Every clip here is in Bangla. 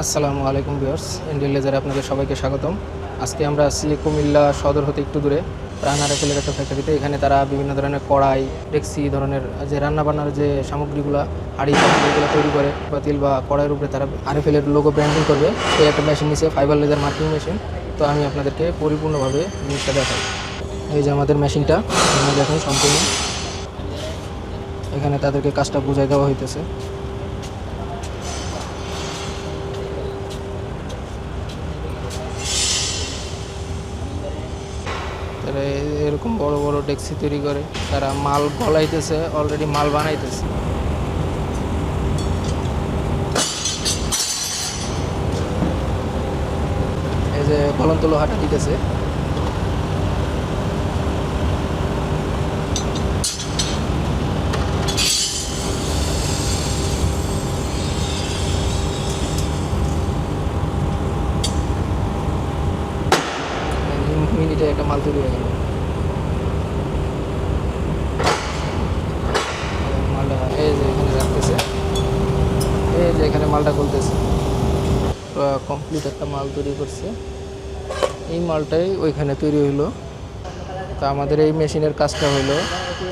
আসসালামু আলাইকুম ভিউয়ার্স, ইন্ডিয়ান লেজারে আপনাদের সবাইকে স্বাগতম। আজকে আমরা আছি কুমিল্লা সদর হতে একটু দূরে প্রাণ আরএফএলের একটা ফ্যাক্টরিতে। এখানে তারা বিভিন্ন ধরনের কড়াই, ডেক্সি ধরনের যে রান্নাবান্নার যে সামগ্রীগুলো, হাঁড়ি এগুলো তৈরি করে পাতিল বা কড়াইয়ের উপরে তারা আরএফএলের লোগো ব্র্যান্ডিং করবে। এই একটা মেশিন নিচে ফাইবার লেজার মার্কিং মেশিন। তো আমি আপনাদেরকে পরিপূর্ণভাবে জিনিসটা দেখাই। এই যে আমাদের মেশিনটা, এখানে দেখুন সম্পূর্ণ এখানে তাদেরকে কাজটা বুঝাই দেওয়া হইতেছে। তারা এরকম বড় বড় ডেক্সি তৈরি করে, তারা মাল গলাইতেছে, অলরেডি মাল বানাইতেছে। এই যে গলন্ত লোহাটা দিতেছে। মিনিটে একটা মাল তৈরি হয়ে গেল। মালটা এই যে এখানে রাখতেছে, এই যে এখানে মালটা খুলতেছে। কমপ্লিট একটা মাল তৈরি করছে। এই মালটাই ওইখানে তৈরি হইলো। তো আমাদের এই মেশিনের কাজটা হলো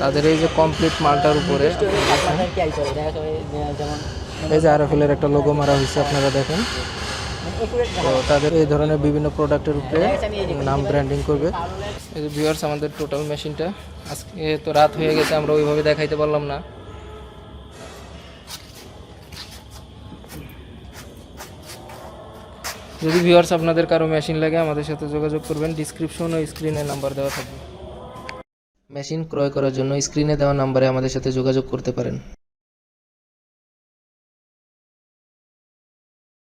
তাদের এই যে কমপ্লিট মালটার উপরে এই যে আরএফএলের একটা লোগো মারা হয়েছে, আপনারা দেখেন। তো তাদের এই ধরনের বিভিন্ন প্রোডাক্টের উপরে নাম ব্র্যান্ডিং করবে। এই যে ভিউয়ার্স, আমাদের টোটাল মেশিনটা আজকে তো রাত হয়ে গেছে, আমরা ওইভাবে দেখাইতে পারলাম না। যদি ভিউয়ার্স আপনাদের কারো মেশিন লাগে আমাদের সাথে যোগাযোগ করবেন, ডিসক্রিপশন ও স্ক্রিনে নাম্বার দেওয়া থাকবে। মেশিন ক্রয় করার জন্য স্ক্রিনে দেওয়া নাম্বারে আমাদের সাথে যোগাযোগ করতে পারেন।